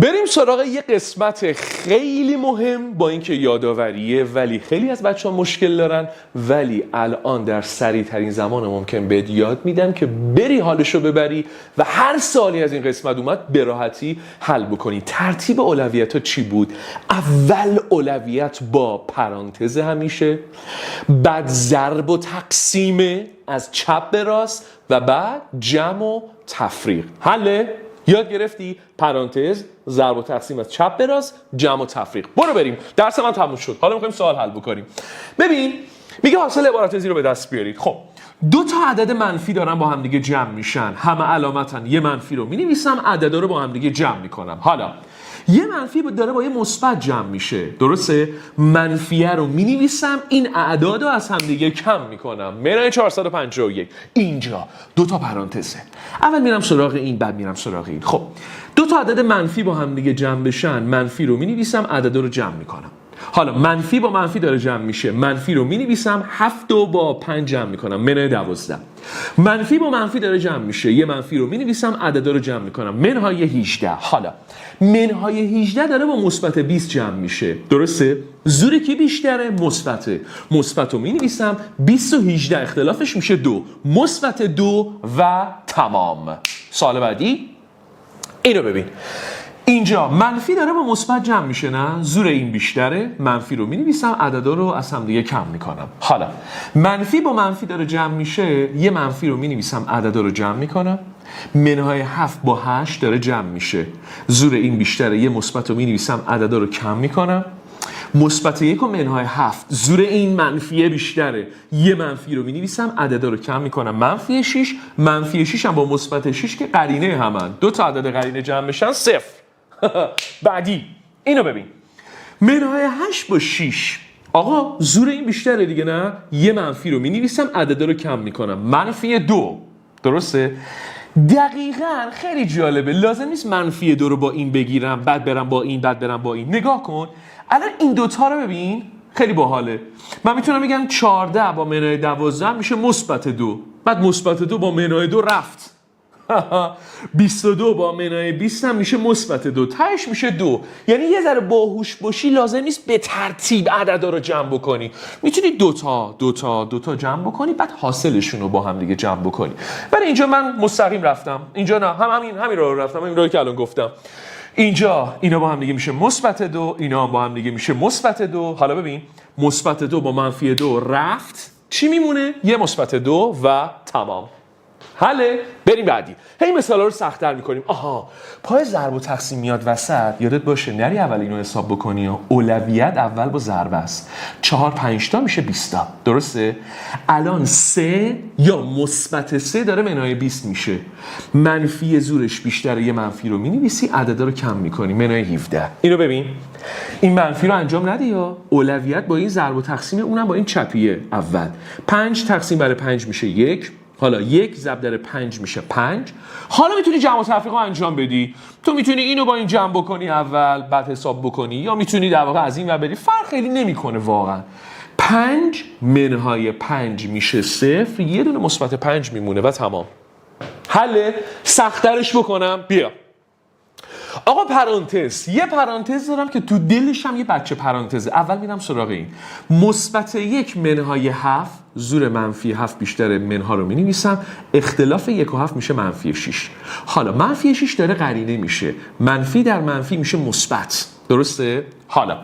بریم سراغ یه قسمت خیلی مهم، با اینکه یادآوریه ولی خیلی از بچه‌ها مشکل دارن، ولی الان در سریع ترین زمان ممکن بهت یاد میدم که بری حالشو ببری و هر سالی از این قسمت اومد به راحتی حل بکنی. ترتیب اولویت‌ها چی بود؟ اول اولویت با پرانتز همیشه، بعد ضرب و تقسیم از چپ به راست و بعد جمع و تفریق. حله؟ یاد گرفتی؟ پرانتز، ضرب و تقسیم از چپ به راست، جمع و تفریق. برو بریم. درس من تموم شد. حالا می‌خوایم سوال حل بکنیم. ببین، میگه حاصل عبارات زیر رو به دست بیارید. خب، دو تا عدد منفی دارن با هم دیگه جمع میشن. همه علامتن. یه منفی رو می‌نویسم، عددا رو با هم دیگه جمع می‌کنم. حالا یه منفی داره با یه مثبت جمع میشه. درسته؟ منفیه رو می‌نویسم، این اعداد رو از هم دیگه کم می‌کنم. منهای 451. اینجا دو تا پرانتزه. اول میرم سراغ این، بعد میرم سراغ این. خب، دو تا عدد منفی با هم دیگه جمع بشن، منفی رو می‌نویسم، عددا رو جمع می‌کنم. حالا منفی با منفی داره جمع میشه، منفی رو می‌نویسم، 7 رو با 5 جمع می‌کنم، منهای 12. منفی با منفی داره جمع میشه، یه منفی رو می‌نویسم، عددا رو جمع می‌کنم، منهای 18. حالا منهای 18 داره با مثبت 20 جمع میشه. درسته؟ زور کی بیشتره؟ مثبته. مثبت رو می‌نویسم، 20 و 18 اختلافش میشه 2. مثبت 2 و تمام. سوال بعدی اینو ببین. اینجا منفی داره با مثبت جمع میشه، نه؟ زور این بیشتره، منفی رو می‌نویسم، عددا رو از هم دیگه کم می‌کنم. حالا منفی با منفی داره جمع میشه، یه منفی رو می‌نویسم، عددا رو جمع می‌کنم. منهای 7 با 8 داره جمع میشه، زور این بیشتره، یه مثبت رو می‌نویسم، عددا رو کم می‌کنم. مثبت 1 و منهای 7 زور این منفیه بیشتره، یه منفی رو می‌نویسم، عددا رو کم می‌کنم، منفی 6. منفی 6 هم با مثبت 6 که قرینه همن، دو تا عدد قرینه جمع بشن 0. بعدی اینو ببین. منهای 8 با 6. آقا زور این بیشتره دیگه، نه؟ یه منفی رو می‌نویسم، عددا رو کم می‌کنم، منفی 2. درسته؟ دقیقاً خیلی جالبه. لازم نیست منفی 2 رو با این بگیرم، بعد برم با این، بعد برم با این. نگاه کن. الان این دوتا رو ببین، خیلی باحاله. من میتونم بگم 14 با منهای 12 میشه مثبت 2. بعد مثبت 2 با منهای 2 رفت. 22 با منهای 20 هم میشه مثبت 2. تهش میشه 2. یعنی یه ذره باهوش باشی، لازم نیست به ترتیب عددا رو جمع بکنی. میتونی دوتا جمع بکنی، بعد حاصلشون رو با هم دیگه جمع بکنی. ولی اینجا من مستقیم رفتم. اینجا نه، همین رو رفتم، همین راهی که الان گفتم. اینجا اینا با هم دیگه میشه مثبت 2، اینا با هم دیگه میشه مثبت 2. حالا ببین، مثبت 2 با منفی 2 رفت، چی میمونه؟ یه مثبت 2 و تمام. حله؟ بریم بعدی. هی مثالا رو سخت‌تر می‌کنیم. آها، پای ضرب و تقسیم میاد وسط، یادت باشه نری اول اینو حساب بکنی و اولویت اول با ضرب است. 4 5 تا میشه 20 تا. درسته؟ الان 3 یا مثبت 3 داره منهای 20 میشه. منفی زورش بیشتره، یه منفی رو می‌نویسی، عددا رو کم می‌کنی، منهای 17. اینو ببین. این منفی رو انجام ندی یا اولویت با این ضرب و تقسیم، اونم با این چپیه اول. 5 تقسیم بر 5 میشه 1. حالا 1 ضرب در 5 میشه 5. حالا میتونی جمع و تفریق رو انجام بدی. تو میتونی اینو با این جمع بکنی اول، بعد حساب بکنی، یا میتونی در واقع از این ور بری. فرق خیلی نمیکنه واقعا. 5 منهای 5 میشه 0، یه دونه مثبت 5 میمونه و تمام. حله؟ سخت‌ترش بکنم. بیا. آقا پرانتز، یه پرانتز دارم که تو دلش هم یه بچه پرانتزه. اول میرم سراغ این. مثبت 1 منهای 7 زور منفی 7 بیشتره، منها رو مینویسم، اختلاف 1 و 7 میشه منفی 6. حالا منفی 6 داره قرینه میشه، منفی در منفی میشه مثبت. درسته؟ حالا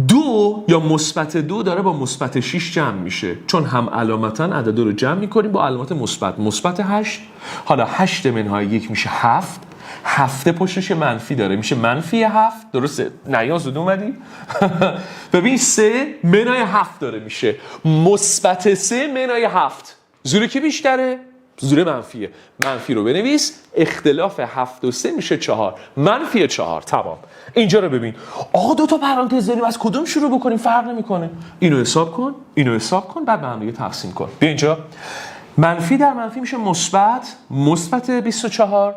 2 یا مثبت 2 داره با مثبت 6 جمع میشه، چون هم علامتن عددا رو جمع میکنیم با علامت مثبت. مثبت 8. حالا 8 منهای 1 میشه 7. 7 پشتش منفی داره، میشه منفی 7. درسته؟ نه زود اومدی؟ ببین 3 منهای 7 داره، میشه مثبت 3 منهای 7. زور کی بیشتره؟ زور منفیه. منفی رو بنویس، اختلاف 7 و 3 میشه 4. منفی 4. تمام. اینجا رو ببین. آقا دو تا پرانتز داریم، از کدوم شروع بکنیم فرق نمیکنه. اینو حساب کن، اینو حساب کن، بعد به هم دیگه تقسیم کن. بیا اینجا. منفی در منفی میشه مثبت 24.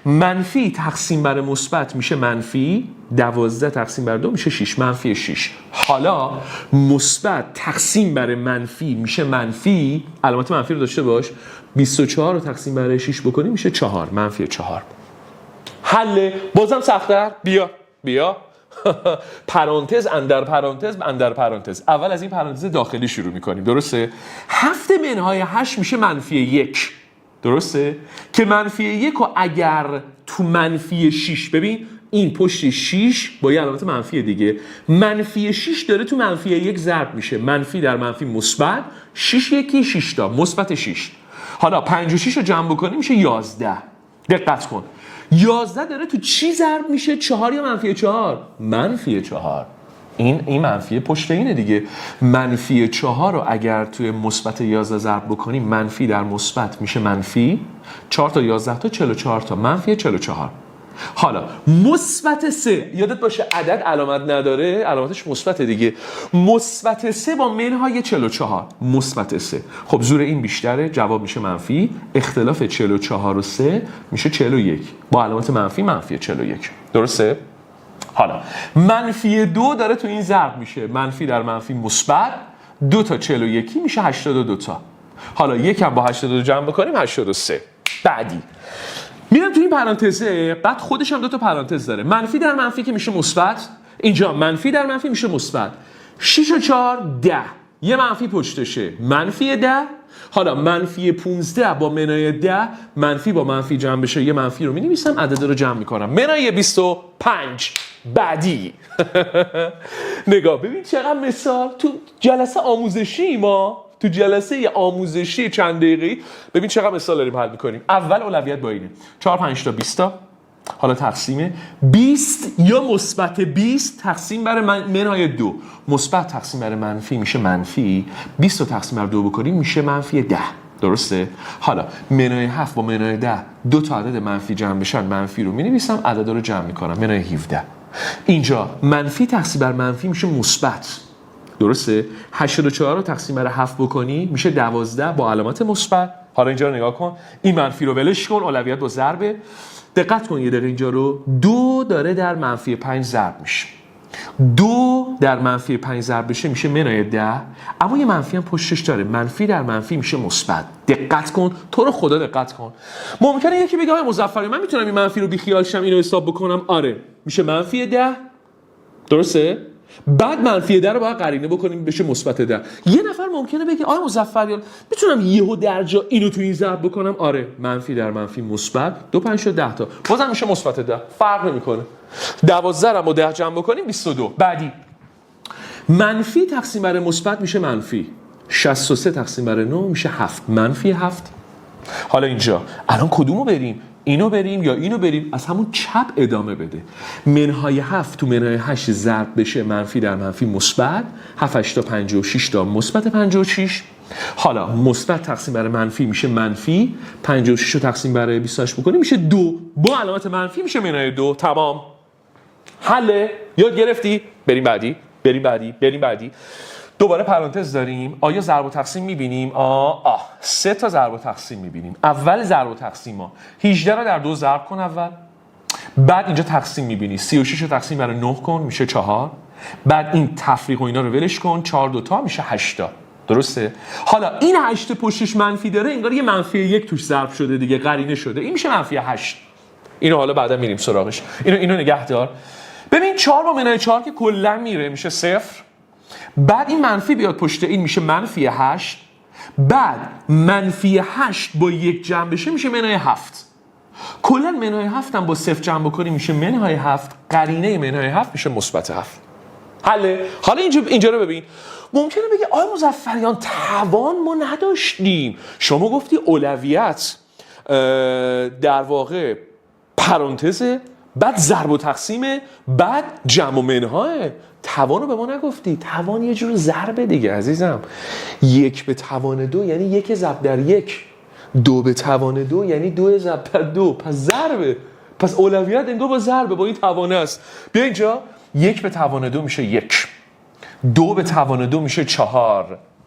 منفی تقسیم بر مثبت میشه منفی 12 تقسیم بر 2 میشه 6، منفی 6. حالا مثبت تقسیم بر منفی میشه منفی، علامت منفی رو داشته باش، 24 رو تقسیم بر 6 بکنی میشه 4، منفی 4. حل بازم سخت‌تر. بیا پرانتز اندر پرانتز اندر پرانتز. اول از این پرانتز داخلی شروع میکنیم، درسته؟ 7 منهای 8 میشه -1، درسته؟ که -1 رو اگر تو -6 ببین این پشت 6 با یه علامت منفی دیگه، -6 داره تو -1 ضرب میشه، منفی در منفی مثبت، 6 یکی 6 تا مثبت 6. حالا 5 و 6 رو جمع بکنیم میشه 11. دقت کن 11 داره تو چی ضرب میشه؟ 4 یا -4؟ -4. این منفی پشت اینه دیگه. -4 رو اگر توی مثبت 11 ضرب بکنیم منفی در مثبت میشه منفی 4 تا 11 تا 44 تا -44. حالا مثبت 3 یادت باشه عدد علامت نداره، علامتش مثبت دیگه. مثبت 3 با منهای 44 مثبت 3. خب زور این بیشتره، جواب میشه منفی. اختلاف 44 و 3 میشه 41 با علامت منفی 41. درسته؟ حالا -2 داره تو این ضرب میشه، منفی در منفی مثبت 2 تا 41 میشه 82 تا. حالا یکم با 82 جمع بکنیم 83. بعدی میرم تو این پرانتزه، بعد خودش هم 2 تا پرانتز داره. منفی در منفی که میشه مثبت، اینجا منفی در منفی میشه مثبت. 6 و 4 10، یه منفی پشتشه -10. حالا -15 با منای 10 منفی با منفی جمع بشه، یه منفی رو می‌نویسم، عدد رو جمع میکنم، منای 25. بعدی نگاه ببین چقدر مثال تو جلسه آموزشی ما، تو جلسه آموزشی چند دقیقه‌ای ببین چقدر مثال داریم حل می‌کنیم. اول اولویت با اینه 4 5 تا 20 تا. حالا تقسیم 20 یا مثبت 20 تقسیم بر منهای 2، مثبت تقسیم بر منفی میشه منفی، 20 رو تقسیم بر 2 بکنیم میشه -10. درسته؟ حالا منهای 7 با منهای 10 2 تا عدد منفی جمع بشن، منفی رو می‌نویسم، عدد رو جمع می‌کنم، منهای 17. اینجا منفی تقسیم بر منفی میشه مثبت، درسته؟ 84 رو تقسیم بر 7 بکنی میشه 12 با علامت مثبت. حالا اینجا رو نگاه کن، این منفی رو ولش کن، اولویت با ضربه. دقت کن یه دقیقه اینجا رو، 2 داره در -5 ضرب میشه، 2 در -5 ضرب بشه میشه منهای 10. اما یه منفی هم پشتش داره، منفی در منفی میشه مثبت. دقت کن، تو رو خدا دقت کن. ممکنه یکی بگه آقای مظفری من میتونم این منفی رو بیخیال شم اینو حساب بکنم؟ آره، میشه -10. درسته؟ بعد منفی 10 رو باید قرینه بکنیم بشه مثبت 10. یه نفر ممکنه بگه آقای مظفریان میتونم یهو در جا اینو تو این ضرب بکنم؟ آره، منفی در منفی مثبت 2 5 تا 10 تا بازم میشه مثبت 10، فرق نمیکنه. 12 رو با 10 جمع بکنیم 22. بعدی منفی تقسیم بر مثبت میشه منفی، 63 تقسیم بر 9 میشه 7، -7. حالا اینجا الان کدومو بریم؟ اینو بریم یا اینو بریم؟ از همون چپ ادامه بده. منهای 7 تو منهای 8 ضرب بشه منفی در منفی مثبت، 7 8 تا 56 تا مثبت 56. حالا مثبت تقسیم بر منفی میشه منفی، 56 رو تقسیم بر 28 بکنیم میشه 2 با علامت منفی میشه منهای 2. تمام. حله؟ یاد گرفتی؟ بریم بعدی. دوباره پرانتز داریم. آیا ضرب و تقسیم می‌بینیم؟ 3 تا ضرب و تقسیم می‌بینیم. اول ضرب و تقسیم ها 18 رو در 2 ضرب کن اول. بعد اینجا تقسیم می‌بینی 36 رو تقسیم بر 9 کن میشه 4. بعد این تفریق و اینا رو ولش کن، 4 2 تا میشه 8 تا. درسته؟ حالا این 8 پشتش منفی داره، انگار یه -1 توش ضرب شده دیگه، قرینه شده. این میشه -8. اینو حالا بعدا میریم سراغش. اینو نگه دار. ببین 4 با منهای 4 که کلا میره میشه 0. بعد این منفی بیاد پشت این میشه -8. بعد -8 با 1 جمع بشه میشه منهای 7. کلا منهای 7 هم با 0 جمع بکنیم میشه منهای 7. قرینه منهای 7 میشه مثبت 7. حله؟ حالا اینجا رو ببین. ممکنه بگه آقای مظفریان توان ما نداشتیم، شما گفتی اولویت در واقع پرانتزه، بعد ضرب و تقسیمه، بعد جمع و منهای، توان رو به ما نگفتی. توان یه جور ضربه دیگه عزیزم. 1 به توان 2 یعنی 1 ضرب در 1، 2 به توان 2 یعنی 2 ضرب در 2. پس ضربه، پس اولویت انگار با ضربه، با این توانه است. بیا اینجا 1 به توان 2 میشه 1، 2 به توان 2 میشه 4،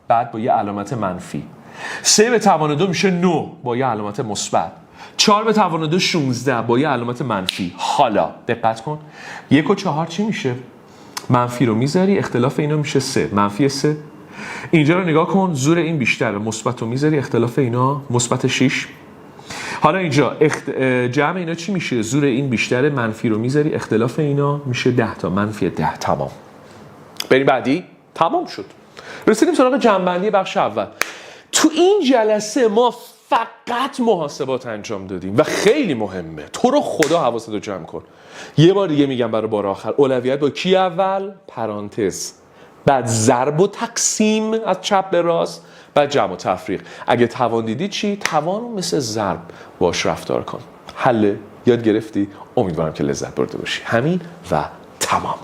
بعد با یه علامت منفی. 3 به توان 2 میشه 9 با یه علامت مثبت. 4 به توان 2 16 با یه علامت منفی. حالا دقت کن 1 و 4 چی میشه؟ منفی رو میذاری، اختلاف اینا میشه 3، منفی 3. اینجا رو نگاه کن، زور این بیشتره، مثبت رو میذاری، اختلاف اینا مثبت 6. حالا اینجا جمع اینا چی میشه؟ زور این بیشتر منفی رو میذاری، اختلاف اینا میشه 10 تا منفی 10. تمام. بریم بعدی. تمام شد. رسیدیم سراغ جمع‌بندی بخش اول. تو این جلسه ما فقط محاسبات انجام دادیم و خیلی مهمه. تو رو خدا حواستو جمع کن. یه بار دیگه میگم برای بار آخر، اولویت با کی اول؟ پرانتز، بعد ضرب و تقسیم از چپ به راست، بعد جمع و تفریق. اگه توان دیدی چی؟ توان رو مثل ضرب باش رفتار کن. حل یاد گرفتی؟ امیدوارم که لذت برده باشی. همین و تمام.